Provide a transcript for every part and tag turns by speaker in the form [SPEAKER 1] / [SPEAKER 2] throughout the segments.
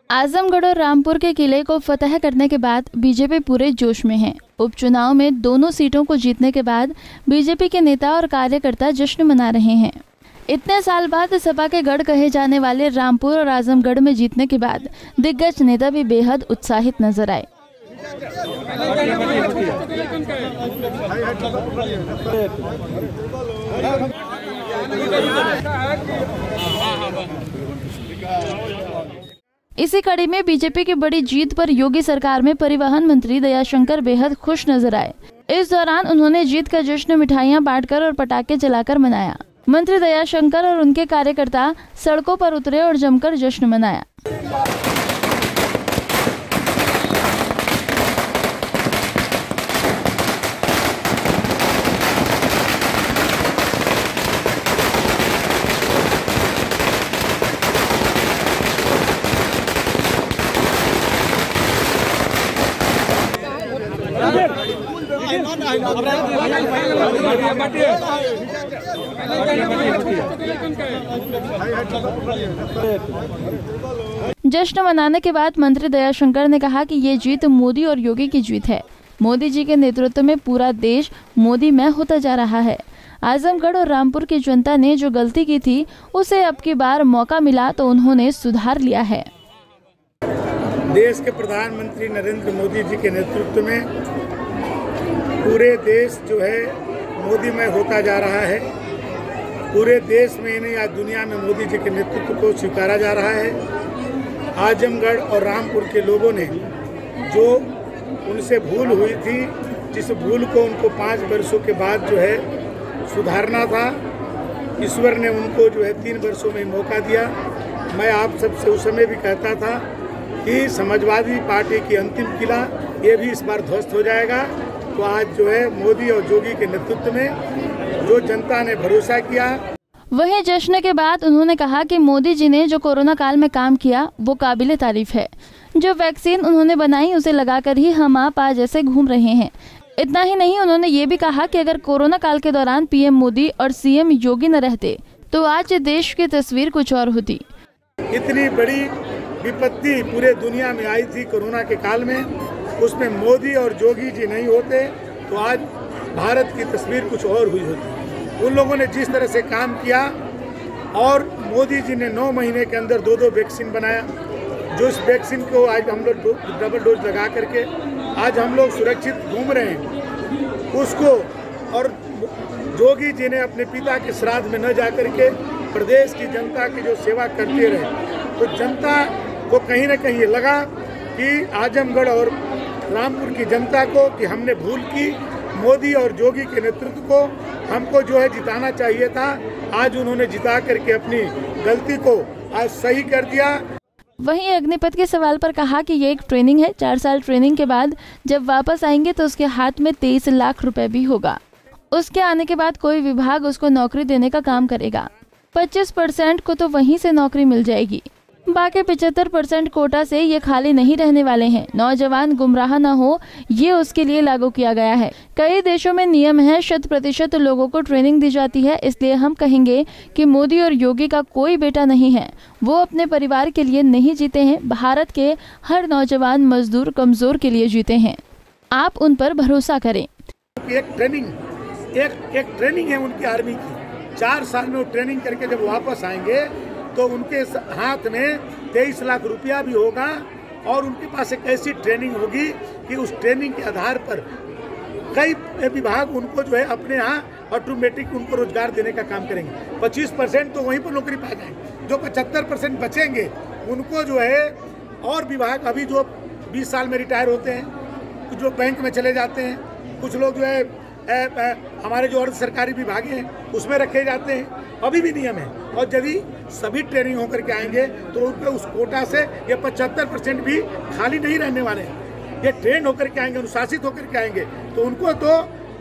[SPEAKER 1] आजमगढ़ और रामपुर के किले को फतह करने के बाद बीजेपी पूरे जोश में है। उपचुनाव में दोनों सीटों को जीतने के बाद बीजेपी के नेता और कार्यकर्ता जश्न मना रहे हैं। इतने साल बाद सपा के गढ़ कहे जाने वाले रामपुर और आजमगढ़ में जीतने के बाद दिग्गज नेता भी बेहद उत्साहित नजर आए। इसी कड़ी में बीजेपी की बड़ी जीत पर योगी सरकार में परिवहन मंत्री दयाशंकर बेहद खुश नजर आए। इस दौरान उन्होंने जीत का जश्न मिठाइयां बांटकर और पटाखे जलाकर मनाया। मंत्री दयाशंकर और उनके कार्यकर्ता सड़कों पर उतरे और जमकर जश्न मनाया। जश्न मनाने के बाद मंत्री दयाशंकर ने कहा कि ये जीत मोदी और योगी की जीत है। मोदी जी के नेतृत्व में पूरा देश मोदीमय होता जा रहा है। आजमगढ़ और रामपुर की जनता ने जो गलती की थी उसे अब की बार मौका मिला तो उन्होंने सुधार लिया है।
[SPEAKER 2] देश के प्रधानमंत्री नरेंद्र मोदी जी के नेतृत्व में पूरे देश जो है मोदीमय होता जा रहा है। पूरे देश में नहीं आज दुनिया में मोदी जी के नेतृत्व को स्वीकारा जा रहा है। आजमगढ़ और रामपुर के लोगों ने जो उनसे भूल हुई थी, जिस भूल को उनको 5 वर्षों के बाद जो है सुधारना था, ईश्वर ने उनको जो है 3 वर्षों में मौका दिया। मैं आप सबसे उस समय भी कहता था कि समाजवादी पार्टी की अंतिम किला ये भी इस बार ध्वस्त हो जाएगा। तो आज जो है मोदी और योगी के नेतृत्व में जो जनता ने भरोसा किया।
[SPEAKER 1] वहीं जश्न के बाद उन्होंने कहा कि मोदी जी ने जो कोरोना काल में काम किया वो काबिले तारीफ है। जो वैक्सीन उन्होंने बनाई उसे लगाकर ही हम आप आज ऐसे घूम रहे हैं। इतना ही नहीं, उन्होंने ये भी कहा कि अगर कोरोना काल के दौरान पीएम मोदी और सीएम योगी न रहते तो आज देश की तस्वीर कुछ और होती।
[SPEAKER 2] इतनी बड़ी विपत्ति पूरे दुनिया में आई थी कोरोना के काल में, उसमें मोदी और योगी जी नहीं होते तो आज भारत की तस्वीर कुछ और हुई होती। उन लोगों ने जिस तरह से काम किया और मोदी जी ने 9 महीने के अंदर 2 वैक्सीन बनाया, जो इस वैक्सीन को आज हम लोग डबल डोज लगा करके आज हम लोग सुरक्षित घूम रहे हैं उसको, और योगी जी ने अपने पिता के श्राद्ध में न जा करके प्रदेश की जनता की जो सेवा करते रहे, तो जनता को कहीं न कहीं लगा कि आजमगढ़ और रामपुर की जनता को कि हमने भूल की, मोदी और योगी के नेतृत्व को हमको जो है जिताना चाहिए था। आज उन्होंने जिता करके अपनी गलती को आज सही कर दिया।
[SPEAKER 1] वहीं अग्निपथ के सवाल पर कहा कि ये एक ट्रेनिंग है। 4 साल ट्रेनिंग के बाद जब वापस आएंगे तो उसके हाथ में 23 लाख रुपए भी होगा। उसके आने के बाद कोई विभाग उसको नौकरी देने का काम करेगा। 25% को तो वहीं से नौकरी मिल जाएगी, बाकी 75% कोटा से ये खाली नहीं रहने वाले हैं। नौजवान गुमराह न हो ये उसके लिए लागू किया गया है। कई देशों में नियम है 100% लोगों को ट्रेनिंग दी जाती है। इसलिए हम कहेंगे कि मोदी और योगी का कोई बेटा नहीं है, वो अपने परिवार के लिए नहीं जीते हैं, भारत के हर नौजवान मजदूर कमजोर के लिए जीते हैं। आप उन पर भरोसा करें।
[SPEAKER 2] एक ट्रेनिंग है उनकी आर्मी की। 4 साल में वो ट्रेनिंग करके जब वापस आएंगे तो उनके हाथ में 23 लाख रुपया भी होगा और उनके पास एक ऐसी ट्रेनिंग होगी कि उस ट्रेनिंग के आधार पर कई विभाग उनको जो है अपने यहाँ ऑटोमेटिक उनको रोजगार देने का काम करेंगे। 25% तो वहीं पर नौकरी पा जाएंगे। जो 75% बचेंगे उनको जो है और विभाग, अभी जो 20 साल में रिटायर होते हैं, कुछ लोग बैंक में चले जाते हैं, कुछ लोग जो है हमारे जो अर्ध सरकारी विभाग हैं उसमें रखे जाते हैं। अभी भी नियम है और यदि सभी ट्रेनिंग होकर के आएंगे तो उनके उस कोटा से ये 75% भी खाली नहीं रहने वाले हैं। ये ट्रेन होकर के आएंगे, अनुशासित होकर के आएंगे तो उनको तो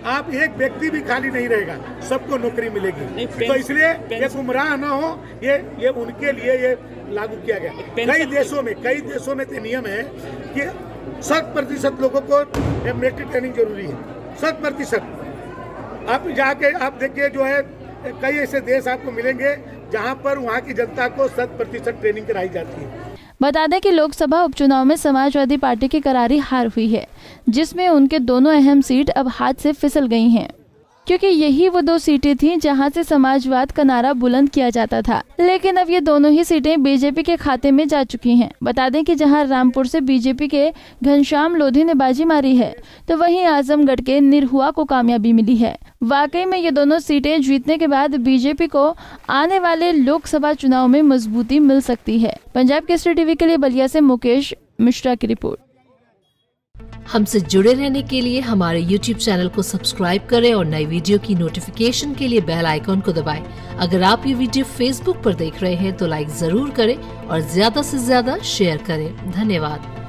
[SPEAKER 2] आप एक व्यक्ति भी खाली नहीं रहेगा, सबको नौकरी मिलेगी। तो इसलिए ये गुमराह ना हो, ये उनके लिए ये लागू किया गया। कई देशों में तो नियम है कि 100% लोगों को मिलिट्री ट्रेनिंग जरूरी है। 100%। आप जाके आप देखिए जो है कई ऐसे देश आपको मिलेंगे जहां पर वहां की जनता को 100% ट्रेनिंग कराई जाती है।
[SPEAKER 1] बता दें कि लोकसभा उपचुनाव में समाजवादी पार्टी की करारी हार हुई है, जिसमें उनके दोनों अहम सीट अब हाथ से फिसल गई हैं, क्योंकि यही वो 2 सीटें थीं जहां से समाजवाद का नारा बुलंद किया जाता था। लेकिन अब ये दोनों ही सीटें बीजेपी के खाते में जा चुकी हैं। बता दें कि जहां रामपुर से बीजेपी के घनश्याम लोधी ने बाजी मारी है, तो वहीं आजमगढ़ के निरहुआ को कामयाबी मिली है। वाकई में ये दोनों सीटें जीतने के बाद बीजेपी को आने वाले लोकसभा चुनाव में मजबूती मिल सकती है। पंजाब केसरी टीवी के लिए बलिया से मुकेश मिश्रा की रिपोर्ट।
[SPEAKER 3] हमसे जुड़े रहने के लिए हमारे YouTube चैनल को सब्सक्राइब करें और नई वीडियो की नोटिफिकेशन के लिए बेल आइकॉन को दबाएं। अगर आप ये वीडियो Facebook पर देख रहे हैं तो लाइक जरूर करें और ज्यादा से ज्यादा शेयर करें। धन्यवाद।